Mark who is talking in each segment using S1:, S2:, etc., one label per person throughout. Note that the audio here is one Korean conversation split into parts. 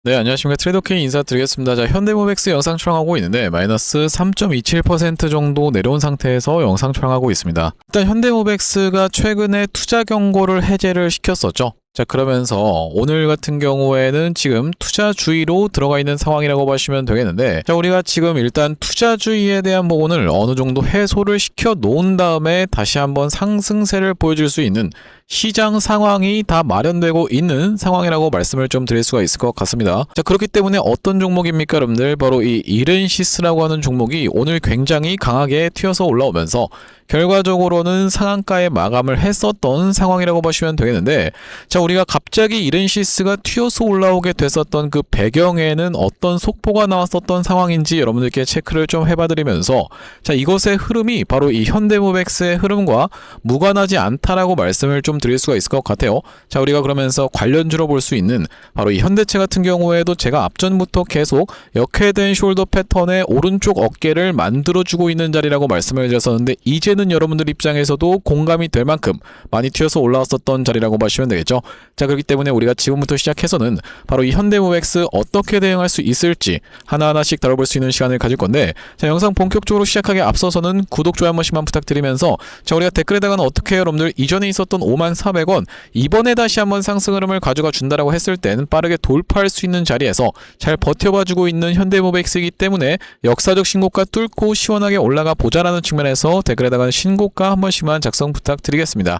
S1: 네, 안녕하십니까. 트레이더K 인사드리겠습니다. 자, 현대모백스 영상 촬영하고 있는데 마이너스 3.27% 정도 내려온 상태에서 영상 촬영하고 있습니다. 일단 현대모백스가 최근에 투자 경고를 해제를 시켰었죠. 자, 그러면서 오늘 같은 경우에는 지금 투자주의로 들어가 있는 상황이라고 보시면 되겠는데, 자, 우리가 지금 일단 투자주의에 대한 부분을 어느 정도 해소를 시켜 놓은 다음에 다시 한번 상승세를 보여줄 수 있는 시장 상황이 다 마련되고 있는 상황이라고 말씀을 좀 드릴 수가 있을 것 같습니다. 자, 그렇기 때문에 어떤 종목입니까, 여러분들? 바로 이 이렌시스라고 하는 종목이 오늘 굉장히 강하게 튀어서 올라오면서 결과적으로는 상한가에 마감을 했었던 상황이라고 보시면 되겠는데, 자, 우리가 갑자기 이렌시스가 튀어서 올라오게 됐었던 그 배경에는 어떤 속보가 나왔었던 상황인지 여러분들께 체크를 좀 해봐드리면서, 자, 이것의 흐름이 바로 이 현대모백스의 흐름과 무관하지 않다라고 말씀을 좀 드릴 수가 있을 것 같아요. 자, 우리가 그러면서 관련주로 볼 수 있는 바로 이 현대차 같은 경우에도 제가 앞전부터 계속 역회된 숄더 패턴의 오른쪽 어깨를 만들어주고 있는 자리라고 말씀을 드렸었는데, 이제는 여러분들 입장에서도 공감이 될 만큼 많이 튀어서 올라왔었던 자리라고 보시면 되겠죠. 자, 그렇기 때문에 우리가 지금부터 시작해서는 바로 이 현대모백스 어떻게 대응할 수 있을지 하나하나씩 다뤄볼 수 있는 시간을 가질 건데, 자, 영상 본격적으로 시작하기 앞서서는 구독, 좋아요 한 번씩만 부탁드리면서, 자, 우리가 댓글에다가는 어떻게 해요, 여러분들? 이전에 있었던 54,100원 이번에 다시 한번 상승 흐름을 가져가 준다라고 했을 때는 빠르게 돌파할 수 있는 자리에서 잘 버텨봐주고 있는 현대모백스이기 때문에 역사적 신고가 뚫고 시원하게 올라가 보자라는 측면에서 댓글에다가는 신고가 한 번씩만 작성 부탁드리겠습니다.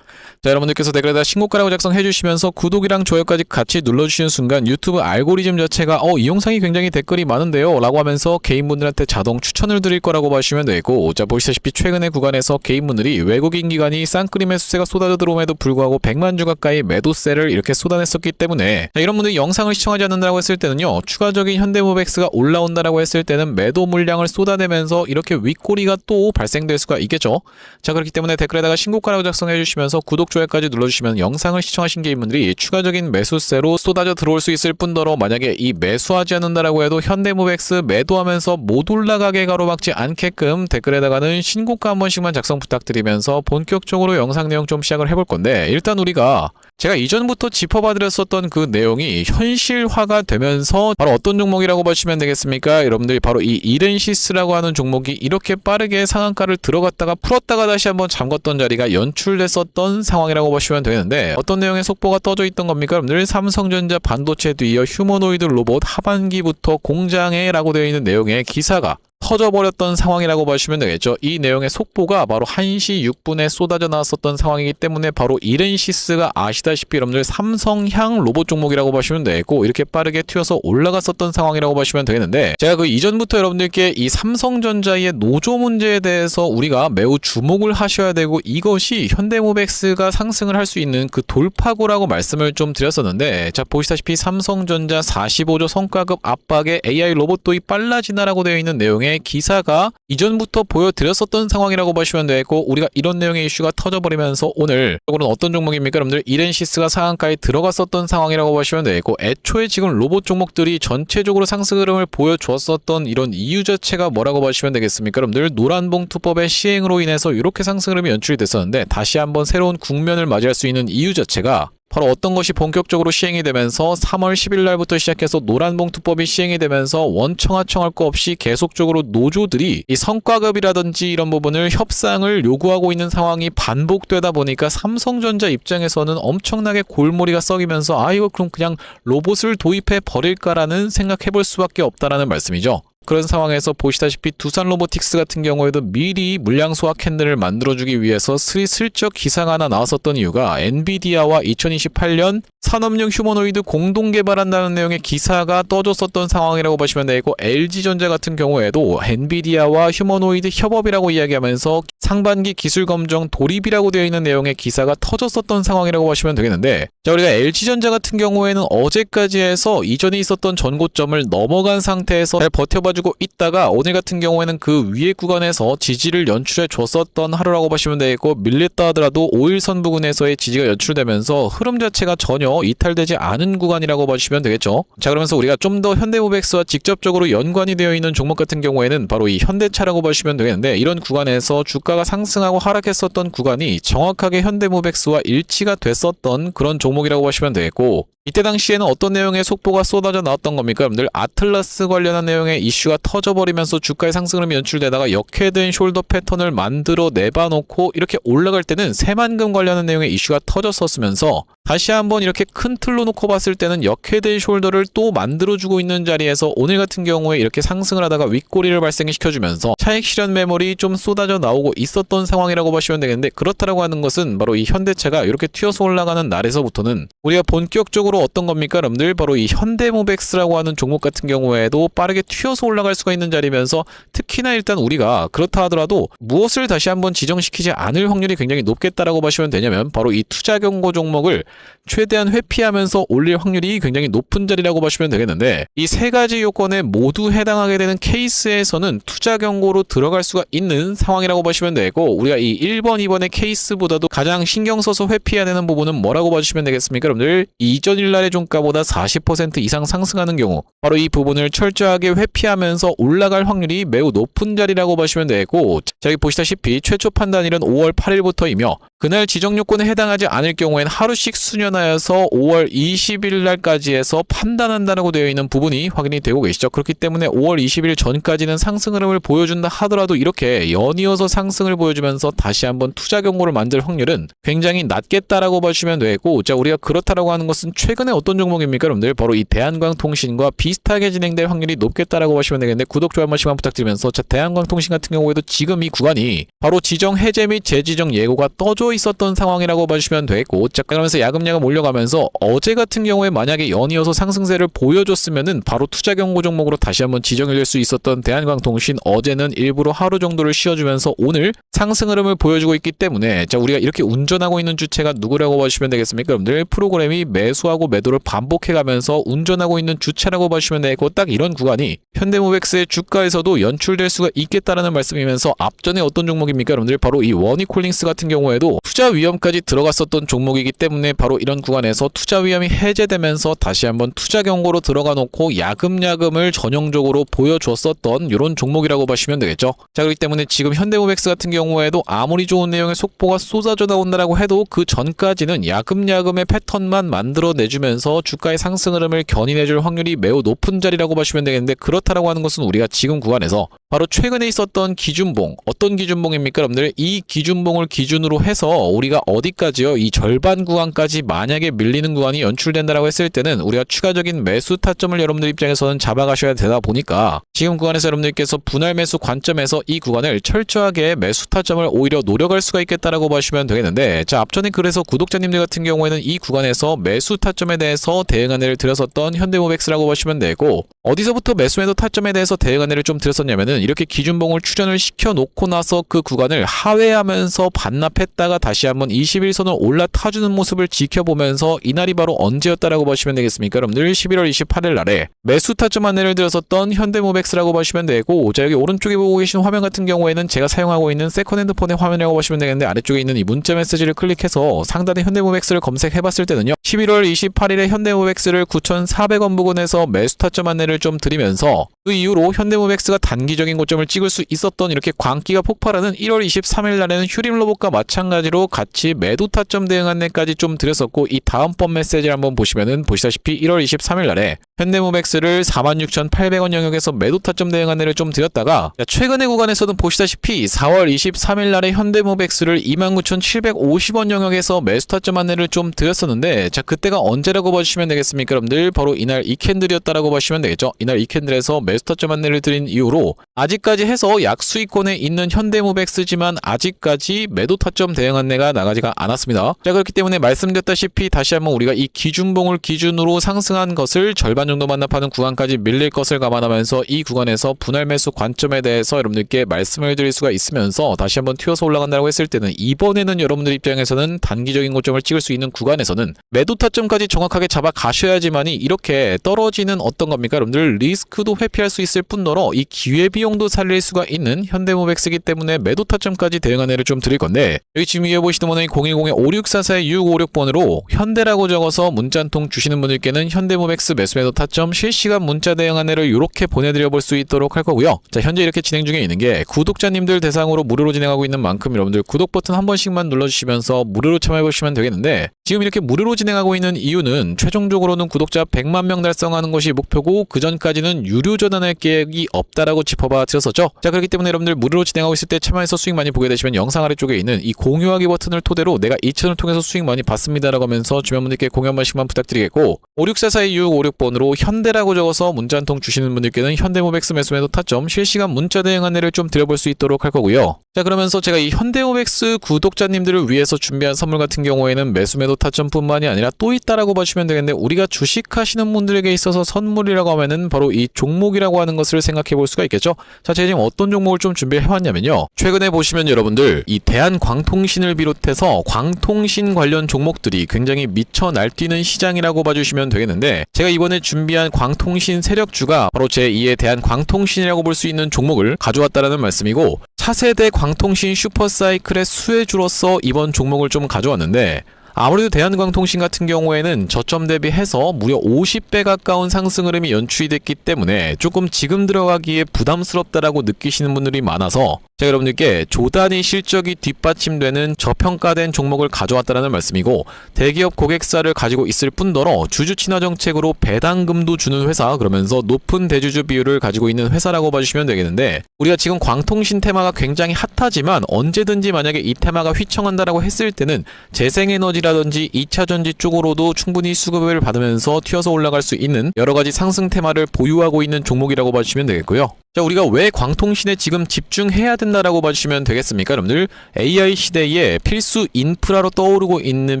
S1: 자, 여러분들께서 댓글에다 신고가라고 작성해 주시면서 구독이랑 좋아요까지 같이 눌러주시는 순간 유튜브 알고리즘 자체가 이 영상이 굉장히 댓글이 많은데요 라고 하면서 개인분들한테 자동 추천을 드릴 거라고 보시면 되고, 자, 보시다시피 최근의 구간에서 개인분들이 외국인 기관이 쌍끌이 매수세가 쏟아져 들어옴에도 불구하고 100만 주 가까이 매도세를 이렇게 쏟아냈었기 때문에, 자, 이런 분들이 영상을 시청하지 않는다고 했을 때는요, 추가적인 현대모백스가 올라온다라고 했을 때는 매도 물량을 쏟아내면서 이렇게 윗꼬리가 또 발생될 수가 있겠죠. 자, 그렇기 때문에 댓글에다가 신고가라고 작성해 주시면서 구독, 좋아요까지 눌러주시면 영상을 시청하신 개인분들이 추가적인 매수세로 쏟아져 들어올 수 있을 뿐더러, 만약에 이 매수하지 않는다라고 해도 현대모백스 매도하면서 못 올라가게 가로막지 않게끔 댓글에다가는 신고가 한 번씩만 작성 부탁드리면서 본격적으로 영상 내용 좀 시작을 해볼 건데, 일단 우리가 제가 이전부터 짚어봐드렸었던 그 내용이 현실화가 되면서 바로 어떤 종목이라고 보시면 되겠습니까? 여러분들이 바로 이 이렌시스라고 하는 종목이 이렇게 빠르게 상한가를 들어갔다가 풀었다가 다시 한번 잠궜던 자리가 연출됐었던 상황이라고 보시면 되는데, 어떤 내용의 속보가 떠져 있던 겁니까? 여러분들, 삼성전자 반도체 뒤이어 휴머노이드 로봇 하반기부터 공장에 라고 되어 있는 내용의 기사가 터져버렸던 상황이라고 보시면 되겠죠. 이 내용의 속보가 바로 1시 6분에 쏟아져 나왔었던 상황이기 때문에 바로 이렌시스가 아시다시피 여러분들 삼성향 로봇 종목이라고 보시면 되고, 이렇게 빠르게 튀어서 올라갔었던 상황이라고 보시면 되겠는데, 제가 그 이전부터 여러분들께 이 삼성전자의 노조 문제에 대해서 우리가 매우 주목을 하셔야 되고, 이것이 현대모백스가 상승을 할 수 있는 그 돌파구라고 말씀을 좀 드렸었는데, 자, 보시다시피 삼성전자 45조 성과급 압박에 AI 로봇 도입 빨라지나라고 되어 있는 내용의 기사가 이전부터 보여드렸었던 상황이라고 보시면 되고, 우리가 이런 내용의 이슈가 터져버리면서 오늘 이거는 어떤 종목입니까? 여러분들, 이렌시스가 상한가에 들어갔었던 상황이라고 보시면 되고, 애초에 지금 로봇 종목들이 전체적으로 상승 흐름을 보여주었었던 이런 이유 자체가 뭐라고 보시면 되겠습니까? 여러분들, 노란봉투법의 시행으로 인해서 이렇게 상승 흐름이 연출이 됐었는데, 다시 한번 새로운 국면을 맞이할 수 있는 이유 자체가 바로 어떤 것이 본격적으로 시행이 되면서 3월 10일 날부터 시작해서 노란봉투법이 시행이 되면서 원청하청할 거 없이 계속적으로 노조들이 이 성과급이라든지 이런 부분을 협상을 요구하고 있는 상황이 반복되다 보니까 삼성전자 입장에서는 엄청나게 골머리가 썩이면서 이거 그럼 그냥 로봇을 도입해 버릴까라는 생각해 볼 수밖에 없다라는 말씀이죠. 그런 상황에서 보시다시피 두산 로보틱스 같은 경우에도 미리 물량 소화 캔들을 만들어주기 위해서 슬쩍 기사가 하나 나왔었던 이유가 엔비디아와 2028년 산업용 휴머노이드 공동 개발한다는 내용의 기사가 떠줬었던 상황이라고 보시면 되고, LG전자 같은 경우에도 엔비디아와 휴머노이드 협업이라고 이야기하면서 상반기 기술 검정 돌입이라고 되어 있는 내용의 기사가 터졌었던 상황이라고 보시면 되겠는데, 자, 우리가 LG전자 같은 경우에는 어제까지 해서 이전에 있었던 전고점을 넘어간 상태에서 잘 버텨봐주고 있다가 오늘 같은 경우에는 그 위에 구간에서 지지를 연출해 줬었던 하루라고 보시면 되겠고, 밀렸다 하더라도 5일선 부근에서의 지지가 연출되면서 흐름 자체가 전혀 이탈되지 않은 구간이라고 보시면 되겠죠. 자, 그러면서 우리가 좀 더 현대모백스와 직접적으로 연관이 되어 있는 종목 같은 경우에는 바로 이 현대차라고 보시면 되겠는데, 이런 구간에서 주가가 상승하고 하락했었던 구간이 정확하게 현대모백스와 일치가 됐었던 그런 종목 종목이라고 보시면 되겠고, 이때 당시에는 어떤 내용의 속보가 쏟아져 나왔던 겁니까? 여러분들 아틀라스 관련한 내용의 이슈가 터져버리면서 주가의 상승으로 연출되다가 역회된 숄더 패턴을 만들어 내봐놓고 이렇게 올라갈 때는 새만금 관련한 내용의 이슈가 터졌었으면서 다시 한번 이렇게 큰 틀로 놓고 봤을 때는 역회된 숄더를 또 만들어주고 있는 자리에서 오늘 같은 경우에 이렇게 상승을 하다가 윗꼬리를 발생시켜주면서 차익 실현 매물이 좀 쏟아져 나오고 있었던 상황이라고 보시면 되겠는데, 그렇다라고 하는 것은 바로 이 현대차가 이렇게 튀어서 올라가는 날에서부터는 우리가 본격적으로 어떤 겁니까? 여러분들 바로 이 현대모백스라고 하는 종목 같은 경우에도 빠르게 튀어서 올라갈 수가 있는 자리면서, 특히나 일단 우리가 그렇다 하더라도 무엇을 다시 한번 지정시키지 않을 확률이 굉장히 높겠다라고 보시면 되냐면 바로 이 투자 경고 종목을 최대한 회피하면서 올릴 확률이 굉장히 높은 자리라고 보시면 되겠는데, 이 세 가지 요건에 모두 해당하게 되는 케이스에서는 투자 경고로 들어갈 수가 있는 상황이라고 보시면 되고, 우리가 이 1번, 2번의 케이스보다도 가장 신경 써서 회피해야 되는 부분은 뭐라고 봐주시면 되겠습니까? 여러분들 이전 일날의 종가보다 40% 이상 상승하는 경우, 바로 이 부분을 철저하게 회피하면서 올라갈 확률이 매우 높은 자리라고 보시면 되고, 자, 여기 보시다시피 최초 판단일은 5월 8일부터이며 그날 지정 요건에 해당하지 않을 경우에는 하루씩 수년하여서 5월 20일 날까지 해서 판단한다고 되어 있는 부분이 확인이 되고 계시죠. 그렇기 때문에 5월 20일 전까지는 상승 흐름을 보여준다 하더라도 이렇게 연이어서 상승을 보여주면서 다시 한번 투자 경고를 만들 확률은 굉장히 낮겠다라고 보시면 되고, 자, 우리가 그렇다라고 하는 것은 최근에 어떤 종목입니까? 여러분들 바로 이 대한광통신과 비슷하게 진행될 확률이 높겠다라고 보시면 되겠는데, 구독, 좋아요 한 번씩만 부탁드리면서, 자, 대한광통신 같은 경우에도 지금 이 구간이 바로 지정 해제 및 재지정 예고가 떠져 있었던 상황이라고 봐주시면 되겠고, 자, 그러면서 야금야금 올려가면서 어제 같은 경우에 만약에 연이어서 상승세를 보여줬으면은 바로 투자 경고 종목으로 다시 한번 지정이 될 수 있었던 대한광통신, 어제는 일부러 하루 정도를 쉬어주면서 오늘 상승 흐름을 보여주고 있기 때문에, 자, 우리가 이렇게 운전하고 있는 주체가 누구라고 봐주시면 되겠습니까? 여러분들 프로그램이 매수하고 매도를 반복해가면서 운전하고 있는 주체라고 봐주시면 되겠고, 딱 이런 구간이 현대모백스의 주가에서도 연출될 수가 있겠다라는 말씀이면서, 앞전에 어떤 종목입니까? 여러분들 바로 이 원이콜링스 같은 경우에도 투자 위험까지 들어갔었던 종목이기 때문에 바로 이런 구간에서 투자 위험이 해제되면서 다시 한번 투자 경고로 들어가 놓고 야금야금을 전형적으로 보여줬었던 이런 종목이라고 보시면 되겠죠. 자, 그렇기 때문에 지금 현대모백스 같은 경우에도 아무리 좋은 내용의 속보가 쏟아져 나온다라고 해도 그 전까지는 야금야금의 패턴만 만들어내주면서 주가의 상승 흐름을 견인해줄 확률이 매우 높은 자리라고 보시면 되겠는데, 그렇다라고 하는 것은 우리가 지금 구간에서 바로 최근에 있었던 기준봉, 어떤 기준봉입니까? 여러분들 이 기준봉을 기준으로 해서 우리가 어디까지요? 이 절반 구간까지 만약에 밀리는 구간이 연출된다라고 했을 때는 우리가 추가적인 매수 타점을 여러분들 입장에서는 잡아가셔야 되다 보니까, 지금 구간에서 여러분들께서 분할 매수 관점에서 이 구간을 철저하게 매수 타점을 오히려 노려갈 수가 있겠다라고 보시면 되겠는데, 자, 앞전에 그래서 구독자님들 같은 경우에는 이 구간에서 매수 타점에 대해서 대응 안내를 드렸었던 현대모백스라고 보시면 되고, 어디서부터 매수 매도 타점에 대해서 대응 안내를 좀 드렸었냐면은 이렇게 기준봉을 출현을 시켜 놓고 나서 그 구간을 하회하면서 반납했다가 다시 한번 21선을 올라타주는 모습을 지켜보면서 이날이 바로 언제였다라고 보시면 되겠습니까? 여러분들 11월 28일 날에 매수 타점 안내를 드렸었던 현대모백스라고 보시면 되고, 자, 여기 오른쪽에 보고 계신 화면 같은 경우에는 제가 사용하고 있는 세컨핸드 폰의 화면이라고 보시면 되겠는데, 아래쪽에 있는 이 문자 메시지를 클릭해서 상단에 현대모백스를 검색해봤을 때는요, 11월 28일에 현대모백스를 9,400원 부근에서 매수 타점 안내를 좀 드리면서 그 이후로 현대모백스가 단기적인 고점을 찍을 수 있었던 이렇게 광기가 폭발하는 1월 23일 날에는 휴림로봇과 마찬가지로 같이 매도 타점 대응 안내까지 좀 드렸었고, 이 다음번 메시지를 한번 보시면은 보시다시피 1월 23일 날에 현대모백스를 46,800원 영역에서 매도 타점 대응 안내를 좀 드렸다가, 최근의 구간에서는 보시다시피 4월 23일 날에 현대모백스를 29,750원 영역에서 매수 타점 안내를 좀 드렸었는데, 자, 그때가 언제라고 봐주시면 되겠습니까? 여러분들 바로 이날 이 캔들이었다라고 보시면 되겠죠. 이날 이 캔들에서 매수 타점 안내를 드린 이후로 아직까지 해서 약수익권에 있는 현대모백스지만 아직까지 매도 타점 대응 안내가 나가지가 않았습니다. 자, 그렇기 때문에 말씀드렸다시피 다시 한번 우리가 이 기준봉을 기준으로 상승한 것을 절반 정도 반납하는 구간까지 밀릴 것을 감안하면서 이 구간에서 분할 매수 관점에 대해서 여러분들께 말씀을 드릴 수가 있으면서, 다시 한번 튀어서 올라간다고 했을 때는 이번에는 여러분들 입장에서는 단기적인 고점을 찍을 수 있는 구간에서는 매도 타점까지 정확하게 잡아 가셔야지만이 이렇게 떨어지는 어떤 겁니까? 여러분들 리스크도 회피할 수 있을 뿐더러 이 기회비용도 살릴 수가 있는 현대모백스이기 때문에 매도 타점까지 대응 안내를 좀 드릴 건데, 여기 지금 위에 보시는 번호인 010-5644-6656번으로 현대라고 적어서 문자 한 통 주시는 분들께는 현대모백스 매수 매도 타점 실시간 문자 대응 안내를 이렇게 보내드려 볼 수 있도록 할 거고요. 자, 현재 이렇게 진행 중에 있는 게 구독자님들 대상으로 무료로 진행하고 있는 만큼 여러분들 구독 버튼 한 번씩만 눌러주시면서 무료로 참여해 보시면 되겠는데, 지금 이렇게 무료로 진행 진행하고 있는 이유는 최종적으로는 구독자 100만 명 달성하는 것이 목표고 그 전까지는 유료 전환할 계획이 없다라고 짚어봐 드렸었죠. 자, 그렇기 때문에 여러분들 무료로 진행하고 있을 때 참여해서 수익 많이 보게 되시면 영상 아래쪽에 있는 이 공유하기 버튼을 토대로 내가 이 채널을 통해서 수익 많이 봤습니다라고 하면서 주변 분들께 공유 한 번씩만 부탁드리겠고, 56442656번으로 현대라고 적어서 문자 한 통 주시는 분들께는 현대모백스 매수매도 타점 실시간 문자 대응 안내를 좀 드려볼 수 있도록 할 거고요. 자, 그러면서 제가 이 현대모백스 구독자님들을 위해서 준비한 선물 같은 경우에는 매수매도 타점뿐만이 아니라 또 있다라고 봐주시면 되겠는데, 우리가 주식하시는 분들에게 있어서 선물이라고 하면은 바로 이 종목이라고 하는 것을 생각해 볼 수가 있겠죠. 자, 제가 지금 어떤 종목을 좀 준비해 왔냐면요, 최근에 보시면 여러분들 이 대한광통신을 비롯해서 광통신 관련 종목들이 굉장히 미쳐 날뛰는 시장이라고 봐주시면 되겠는데, 제가 이번에 준비한 광통신 세력주가 바로 제2의 대한광통신이라고 볼 수 있는 종목을 가져왔다라는 말씀이고, 차세대 광통신 슈퍼사이클의 수혜주로서 이번 종목을 좀 가져왔는데, 아무래도 대한광통신 같은 경우에는 저점 대비해서 무려 50배 가까운 상승 흐름이 연출이 됐기 때문에 조금 지금 들어가기에 부담스럽다라고 느끼시는 분들이 많아서 제가 여러분들께 조단위 실적이 뒷받침되는 저평가된 종목을 가져왔다는 말씀이고, 대기업 고객사를 가지고 있을 뿐더러 주주 친화 정책으로 배당금도 주는 회사, 그러면서 높은 대주주 비율을 가지고 있는 회사라고 봐주시면 되겠는데, 우리가 지금 광통신 테마가 굉장히 핫하지만 언제든지 만약에 이 테마가 휘청한다라고 했을 때는 재생에너지라든지 2차전지 쪽으로도 충분히 수급을 받으면서 튀어서 올라갈 수 있는 여러가지 상승 테마를 보유하고 있는 종목이라고 봐주시면 되겠고요. 자, 우리가 왜 광통신에 지금 집중해야 된다라고 봐주시면 되겠습니까? 여러분들, AI 시대에 필수 인프라로 떠오르고 있는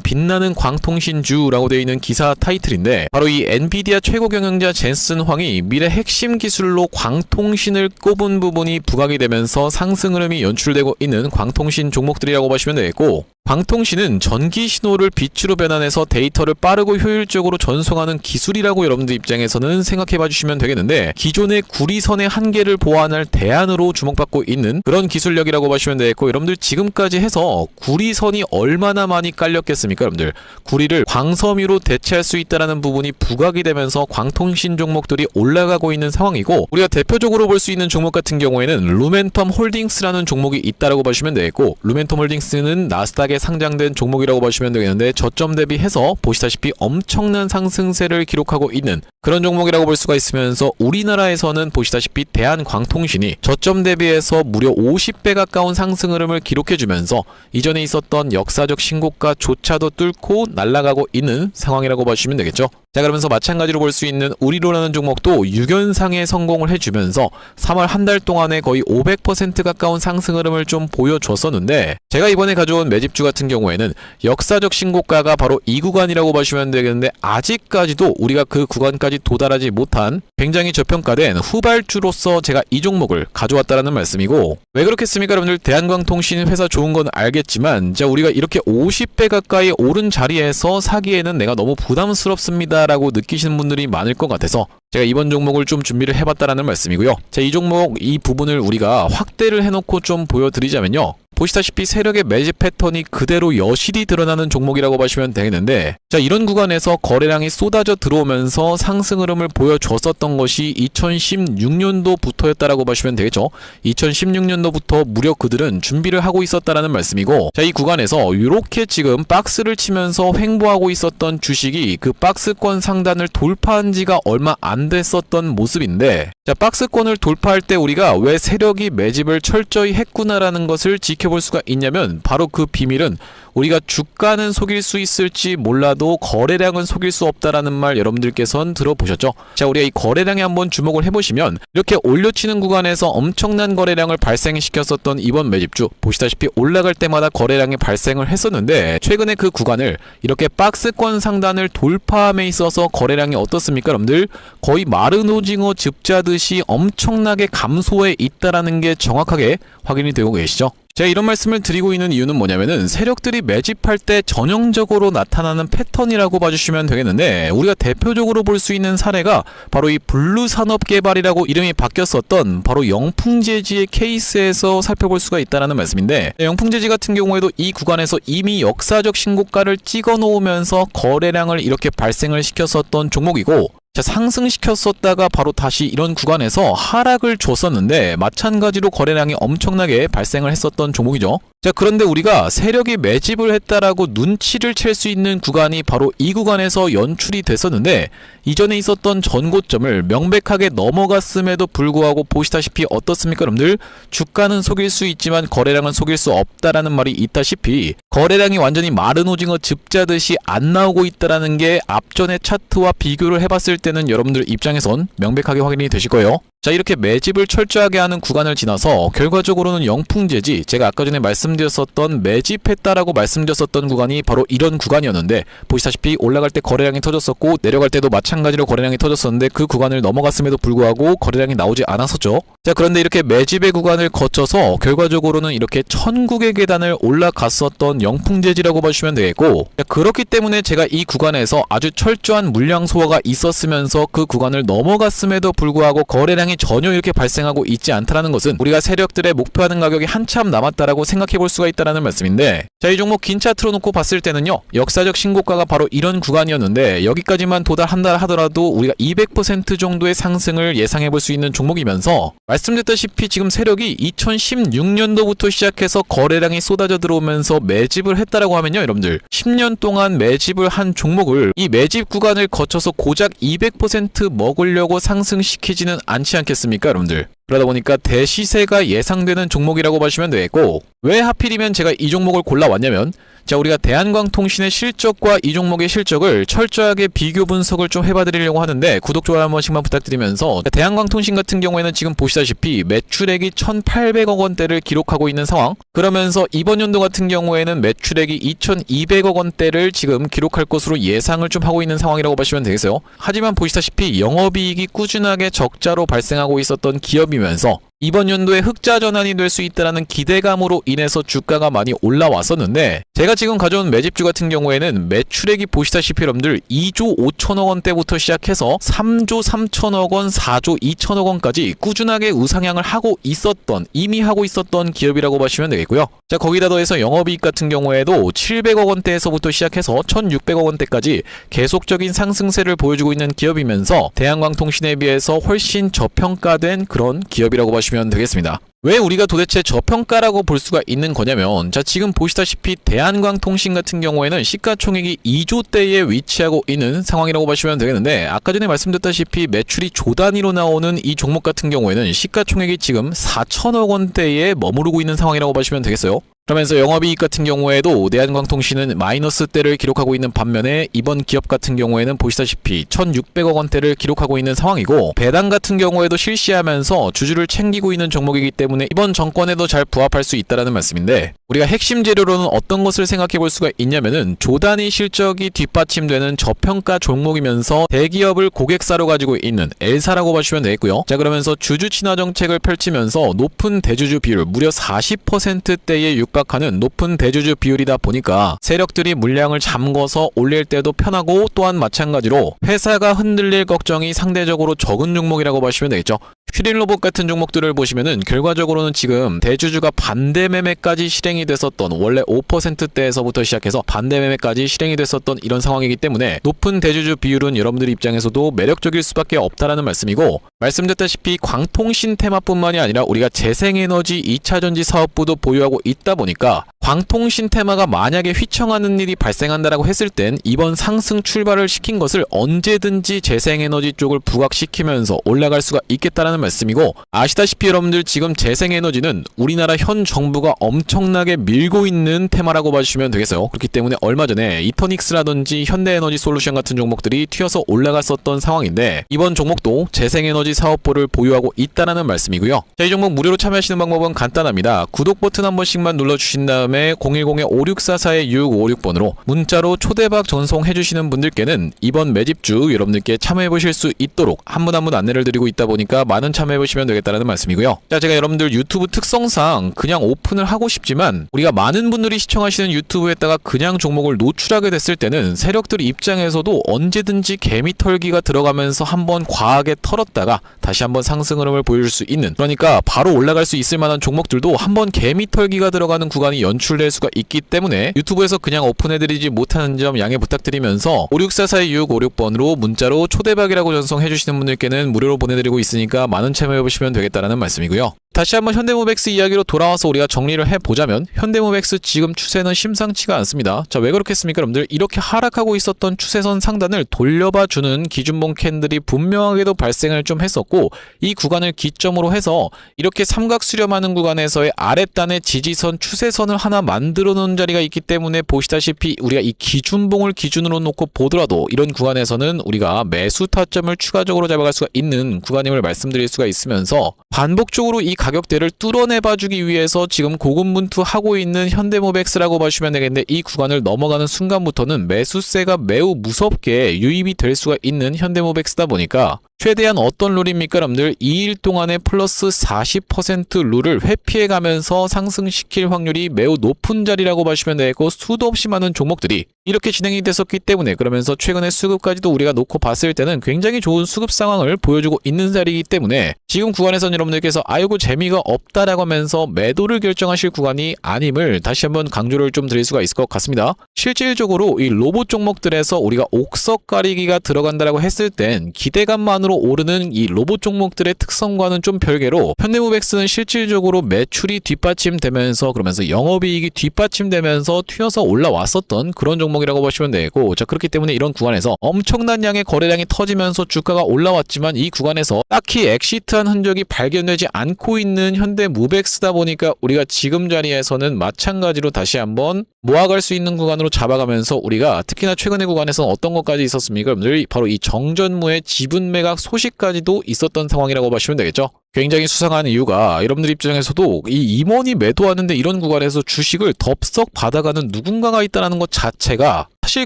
S1: 빛나는 광통신주라고 되어 있는 기사 타이틀인데, 바로 이 엔비디아 최고 경영자 젠슨 황이 미래 핵심 기술로 광통신을 꼽은 부분이 부각이 되면서 상승 흐름이 연출되고 있는 광통신 종목들이라고 보시면 되겠고, 광통신은 전기 신호를 빛으로 변환해서 데이터를 빠르고 효율적으로 전송하는 기술이라고 여러분들 입장에서는 생각해 봐주시면 되겠는데, 기존의 구리선의 한계를 보완할 대안으로 주목받고 있는 그런 기술력이라고 보시면 되겠고, 여러분들 지금까지 해서 구리선이 얼마나 많이 깔렸겠습니까? 여러분들 구리를 광섬유로 대체할 수 있다는 부분이 부각이 되면서 광통신 종목들이 올라가고 있는 상황이고, 우리가 대표적으로 볼 수 있는 종목 같은 경우에는 루멘텀 홀딩스라는 종목이 있다라고 보시면 되겠고, 루멘텀 홀딩스는 나스닥에 상장된 종목이라고 보시면 되겠는데, 저점 대비해서 보시다시피 엄청난 상승세를 기록하고 있는 그런 종목이라고 볼 수가 있으면서, 우리나라에서는 보시다시피 대한광통신이 저점 대비해서 무려 50배 가까운 상승 흐름을 기록해주면서 이전에 있었던 역사적 신고가조차도 뚫고 날아가고 있는 상황이라고 보시면 되겠죠. 자, 그러면서 마찬가지로 볼 수 있는 우리로라는 종목도 6연상에 성공을 해주면서 3월 한 달 동안에 거의 500% 가까운 상승 흐름을 좀 보여줬었는데, 제가 이번에 가져온 매집주 같은 경우에는 역사적 신고가가 바로 이 구간이라고 보시면 되겠는데, 아직까지도 우리가 그 구간까지 도달하지 못한 굉장히 저평가된 후발주로서 제가 이 종목을 가져왔다라는 말씀이고, 왜 그렇겠습니까? 여러분들, 대한광통신 회사 좋은 건 알겠지만, 자, 우리가 이렇게 50배 가까이 오른 자리에서 사기에는 내가 너무 부담스럽습니다 라고 느끼시는 분들이 많을 것 같아서 제가 이번 종목을 좀 준비를 해봤다라는 말씀이고요. 자, 이 종목 이 부분을 우리가 확대를 해놓고 좀 보여드리자면요, 보시다시피 세력의 매집 패턴이 그대로 여실히 드러나는 종목이라고 보시면 되겠는데, 자, 이런 구간에서 거래량이 쏟아져 들어오면서 상승 흐름을 보여줬었던 것이 2016년도부터였다라고 보시면 되겠죠. 2016년도부터 무려 그들은 준비를 하고 있었다라는 말씀이고, 자, 이 구간에서 이렇게 지금 박스를 치면서 횡보하고 있었던 주식이 그 박스권 상단을 돌파한 지가 얼마 안 됐었던 모습인데, 자, 박스권을 돌파할 때 우리가 왜 세력이 매집을 철저히 했구나라는 것을 지켜볼 수가 있냐면, 바로 그 비밀은 우리가 주가는 속일 수 있을지 몰라도 거래량은 속일 수 없다라는 말 여러분들께서는 들어보셨죠? 자, 우리가 이 거래량에 한번 주목을 해보시면, 이렇게 올려치는 구간에서 엄청난 거래량을 발생시켰었던 이번 매집주, 보시다시피 올라갈 때마다 거래량이 발생을 했었는데, 최근에 그 구간을 이렇게 박스권 상단을 돌파함에 있어서 거래량이 어떻습니까? 여러분들, 거의 마른 오징어 즙자듯이 엄청나게 감소해 있다라는 게 정확하게 확인이 되고 계시죠? 제가 이런 말씀을 드리고 있는 이유는 뭐냐면은, 세력들이 매집할 때 전형적으로 나타나는 패턴이라고 봐주시면 되겠는데, 우리가 대표적으로 볼 수 있는 사례가 바로 이 블루산업개발이라고 이름이 바뀌었었던 바로 영풍재지의 케이스에서 살펴볼 수가 있다는 말씀인데, 영풍재지 같은 경우에도 이 구간에서 이미 역사적 신고가를 찍어 놓으면서 거래량을 이렇게 발생을 시켰었던 종목이고, 자, 상승시켰었다가 바로 다시 이런 구간에서 하락을 줬었는데, 마찬가지로 거래량이 엄청나게 발생을 했었던 종목이죠. 자, 그런데 우리가 세력이 매집을 했다라고 눈치를 챌 수 있는 구간이 바로 이 구간에서 연출이 됐었는데, 이전에 있었던 전고점을 명백하게 넘어갔음에도 불구하고 보시다시피 어떻습니까 여러분들? 주가는 속일 수 있지만 거래량은 속일 수 없다라는 말이 있다시피 거래량이 완전히 마른 오징어 즙자듯이 안 나오고 있다라는 게 앞전의 차트와 비교를 해봤을 때는 여러분들 입장에선 명백하게 확인이 되실 거예요. 자, 이렇게 매집을 철저하게 하는 구간을 지나서 결과적으로는 영풍재지, 제가 아까 전에 말씀드렸었던 매집했다라고 말씀드렸었던 구간이 바로 이런 구간이었는데, 보시다시피 올라갈 때 거래량이 터졌었고 내려갈 때도 마찬가지로 거래량이 터졌었는데 그 구간을 넘어갔음에도 불구하고 거래량이 나오지 않았었죠. 자, 그런데 이렇게 매집의 구간을 거쳐서 결과적으로는 이렇게 천국의 계단을 올라갔었던 영풍재지라고 봐주시면 되겠고, 자, 그렇기 때문에 제가 이 구간에서 아주 철저한 물량 소화가 있었으면서 그 구간을 넘어갔음에도 불구하고 거래량이 전혀 이렇게 발생하고 있지 않다라는 것은 우리가 세력들의 목표하는 가격이 한참 남았다라고 생각해 볼 수가 있다라는 말씀인데, 자, 이 종목 긴 차트로 놓고 봤을 때는요, 역사적 신고가가 바로 이런 구간이었는데 여기까지만 도달한다 하더라도 우리가 200% 정도의 상승을 예상해 볼 수 있는 종목이면서, 말씀드렸다시피 지금 세력이 2016년도부터 시작해서 거래량이 쏟아져 들어오면서 매집을 했다라고 하면요 여러분들, 10년 동안 매집을 한 종목을 이 매집 구간을 거쳐서 고작 200% 먹으려고 상승시키지는 않지 않겠습니까 여러분들? 그러다 보니까 대시세가 예상되는 종목이라고 보시면 되겠고, 왜 하필이면 제가 이 종목을 골라왔냐면, 자, 우리가 대한광통신의 실적과 이 종목의 실적을 철저하게 비교 분석을 좀 해봐드리려고 하는데 구독, 좋아요 한 번씩만 부탁드리면서, 대한광통신 같은 경우에는 지금 보시다시피 매출액이 1,800억 원대를 기록하고 있는 상황, 그러면서 이번 연도 같은 경우에는 매출액이 2,200억 원대를 지금 기록할 것으로 예상을 좀 하고 있는 상황이라고 보시면 되겠어요. 하지만 보시다시피 영업이익이 꾸준하게 적자로 발생하고 있었던 기업이면서 이번 연도에 흑자 전환이 될 수 있다는 기대감으로 인해서 주가가 많이 올라왔었는데, 제가 지금 가져온 매집주 같은 경우에는 매출액이 보시다시피 여러분들 2조 5천억 원대부터 시작해서 3조 3천억 원, 4조 2천억 원까지 꾸준하게 우상향을 하고 있었던, 이미 하고 있었던 기업이라고 보시면 되겠고요. 자, 거기다 더해서 영업이익 같은 경우에도 700억 원대에서부터 시작해서 1,600억 원대까지 계속적인 상승세를 보여주고 있는 기업이면서 대한광통신에 비해서 훨씬 저평가된 그런 기업이라고 보시면 되겠습니다. 왜 우리가 도대체 저평가라고 볼 수가 있는 거냐면, 자, 지금 보시다시피 대한광통신 같은 경우에는 시가총액이 2조대에 위치하고 있는 상황이라고 보시면 되겠는데, 아까 전에 말씀드렸다시피 매출이 조 단위로 나오는 이 종목 같은 경우에는 시가총액이 지금 4천억 원대에 머무르고 있는 상황이라고 보시면 되겠어요. 그러면서 영업이익 같은 경우에도 대한광통신은 마이너스대를 기록하고 있는 반면에 이번 기업 같은 경우에는 보시다시피 1,600억 원대를 기록하고 있는 상황이고, 배당 같은 경우에도 실시하면서 주주를 챙기고 있는 종목이기 때문에 이번 정권에도 잘 부합할 수 있다라는 말씀인데, 우리가 핵심 재료로는 어떤 것을 생각해 볼 수가 있냐면은 조단위 실적이 뒷받침되는 저평가 종목이면서 대기업을 고객사로 가지고 있는 L사라고 보시면 되겠고요. 자, 그러면서 주주 친화 정책을 펼치면서 높은 대주주 비율, 무려 40%대에 육박하는 높은 대주주 비율이다 보니까 세력들이 물량을 잠궈서 올릴 때도 편하고, 또한 마찬가지로 회사가 흔들릴 걱정이 상대적으로 적은 종목이라고 보시면 되겠죠. 슈릴로봇 같은 종목들을 보시면은 결과적으로는 지금 대주주가 반대 매매까지 실행이 됐었던, 원래 5%대에서부터 시작해서 반대 매매까지 실행이 됐었던 이런 상황이기 때문에 높은 대주주 비율은 여러분들 입장에서도 매력적일 수밖에 없다라는 말씀이고, 말씀드렸다시피 광통신 테마뿐만이 아니라 우리가 재생에너지 2차전지 사업부도 보유하고 있다 보니까 광통신 테마가 만약에 휘청하는 일이 발생한다라고 했을 땐 이번 상승 출발을 시킨 것을 언제든지 재생에너지 쪽을 부각시키면서 올라갈 수가 있겠다라는 말씀이고, 아시다시피 여러분들 지금 재생에너지는 우리나라 현 정부가 엄청나게 밀고 있는 테마라고 봐주시면 되겠어요. 그렇기 때문에 얼마 전에 이터닉스라든지 현대에너지 솔루션 같은 종목들이 튀어서 올라갔었던 상황인데, 이번 종목도 재생에너지 사업부를 보유하고 있다라는 말씀이고요. 자, 이 종목 무료로 참여하시는 방법은 간단합니다. 구독 버튼 한 번씩만 눌러주신 다음에 010-5644-6656번으로 문자로 초대박 전송해주시는 분들께는 이번 매집주 여러분들께 참여해보실 수 있도록 한 분 한 분 안내를 드리고 있다 보니까 많은 참여해보시면 되겠다는 말씀이고요. 자, 제가 여러분들 유튜브 특성상 그냥 오픈을 하고 싶지만 우리가 많은 분들이 시청하시는 유튜브에다가 그냥 종목을 노출하게 됐을 때는 세력들 입장에서도 언제든지 개미 털기가 들어가면서 한번 과하게 털었다가 다시 한번 상승 흐름을 보여줄 수 있는, 그러니까 바로 올라갈 수 있을 만한 종목들도 한번 개미 털기가 들어가는 구간이 연출될 수가 있기 때문에 유튜브에서 그냥 오픈해드리지 못하는 점 양해 부탁드리면서 564-4656번으로 문자로 초대박이라고 전송해주시는 분들께는 무료로 보내드리고 있으니까 많은 참여해보시면 되겠다라는 말씀이고요. 다시 한번 현대모백스 이야기로 돌아와서 우리가 정리를 해보자면 현대모백스 지금 추세는 심상치가 않습니다. 자, 왜 그렇겠습니까 여러분들? 이렇게 하락하고 있었던 추세선 상단을 돌려봐주는 기준봉 캔들이 분명하게도 발생을 좀 했었고, 이 구간을 기점으로 해서 이렇게 삼각 수렴하는 구간에서의 아랫단의 지지선 추세선을 하나 만들어 놓은 자리가 있기 때문에 보시다시피 우리가 이 기준봉을 기준으로 놓고 보더라도 이런 구간에서는 우리가 매수 타점을 추가적으로 잡아갈 수가 있는 구간임을 말씀드릴 수가 있으면서, 반복적으로 이 가격대를 뚫어내봐주기 위해서 지금 고군분투하고 있는 현대모백스라고 봐주시면 되겠는데, 이 구간을 넘어가는 순간부터는 매수세가 매우 무섭게 유입이 될 수가 있는 현대모백스다 보니까 최대한 어떤 룰입니까 여러분들? 2일 동안의 플러스 40% 룰을 회피해가면서 상승시킬 확률이 매우 높은 자리라고 봐주시면 되고, 수도 없이 많은 종목들이 이렇게 진행이 됐었기 때문에, 그러면서 최근의 수급까지도 우리가 놓고 봤을 때는 굉장히 좋은 수급 상황을 보여주고 있는 자리이기 때문에 지금 구간에서는 여러분들께서 아이고 재미가 없다라고 하면서 매도를 결정하실 구간이 아님을 다시 한번 강조를 좀 드릴 수가 있을 것 같습니다. 실질적으로 이 로봇 종목들에서 우리가 옥석 가리기가 들어간다라고 했을 땐 기대감만으로 오르는 이 로봇 종목들의 특성과는 좀 별개로 현대모백스는 실질적으로 매출이 뒷받침되면서, 그러면서 영업이익이 뒷받침되면서 튀어서 올라왔었던 그런 종목이라고 보시면 되고, 자, 그렇기 때문에 이런 구간에서 엄청난 양의 거래량이 터지면서 주가가 올라왔지만 이 구간에서 딱히 엑시트한 흔적이 발견되지 않고 있는 현대모백스다 보니까 우리가 지금 자리에서는 마찬가지로 다시 한번 모아갈 수 있는 구간으로 잡아가면서, 우리가 특히나 최근의 구간에서는 어떤 것까지 있었습니까 여러분들? 바로 이 정전무의 지분 매각 소식까지도 있었던 상황이라고 보시면 되겠죠. 굉장히 수상한 이유가, 여러분들 입장에서도 이 임원이 매도하는데 이런 구간에서 주식을 덥석 받아가는 누군가가 있다는 것 자체가 사실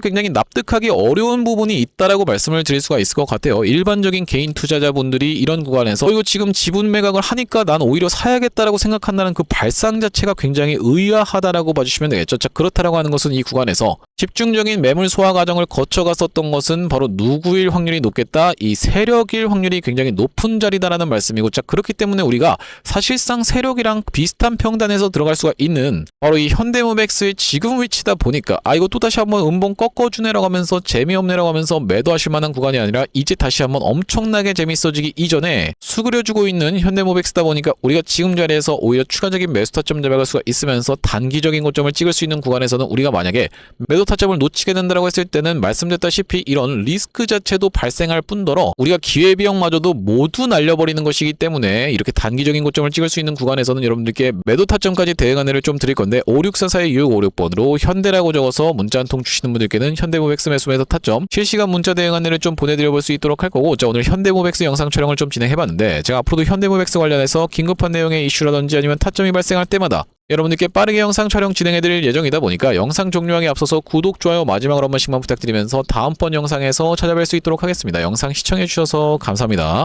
S1: 굉장히 납득하기 어려운 부분이 있다라고 말씀을 드릴 수가 있을 것 같아요. 일반적인 개인 투자자분들이 이런 구간에서 이거 지금 지분 매각을 하니까 난 오히려 사야겠다라고 생각한다는 그 발상 자체가 굉장히 의아하다라고 봐주시면 되겠죠. 자, 그렇다라고 하는 것은 이 구간에서 집중적인 매물 소화 과정을 거쳐갔었던 것은 바로 누구일 확률이 높겠다? 이 세력일 확률이 굉장히 높은 자리다라는 말씀이고, 자, 그렇기 때문에 우리가 사실상 세력이랑 비슷한 평단에서 들어갈 수가 있는 바로 이 현대모백스의 지금 위치다 보니까, 아 이거 또다시 한번 음봉 꺾어주네라고 하면서 재미없네라고 하면서 매도하실 만한 구간이 아니라 이제 다시 한번 엄청나게 재밌어지기 이전에 수그려주고 있는 현대모백스다 보니까 우리가 지금 자리에서 오히려 추가적인 매수 타점 잡아갈 수가 있으면서 단기적인 고점을 찍을 수 있는 구간에서는 우리가 만약에 매도 타점을 놓치게 된다고 했을 때는 말씀드렸다시피 이런 리스크 자체도 발생할 뿐더러 우리가 기회비용마저도 모두 날려버리는 것이기 때문에 이렇게 단기적인 고점을 찍을 수 있는 구간에서는 여러분들께 매도 타점까지 대응 안내를 좀 드릴 건데, 5644-2656번으로 현대라고 적어서 문자 한 통 주시는 분들께는 현대모백스 매수 타점 실시간 문자 대응 안내를 좀 보내드려 볼 수 있도록 할 거고, 자, 오늘 현대모백스 영상 촬영을 좀 진행해봤는데, 제가 앞으로도 현대모백스 관련해서 긴급한 내용의 이슈라든지 아니면 타점이 발생할 때마다 여러분들께 빠르게 영상 촬영 진행해드릴 예정이다 보니까 영상 종료하기에 앞서서 구독, 좋아요 마지막으로 한 번씩만 부탁드리면서 다음번 영상에서 찾아뵐 수 있도록 하겠습니다. 영상 시청해주셔서 감사합니다.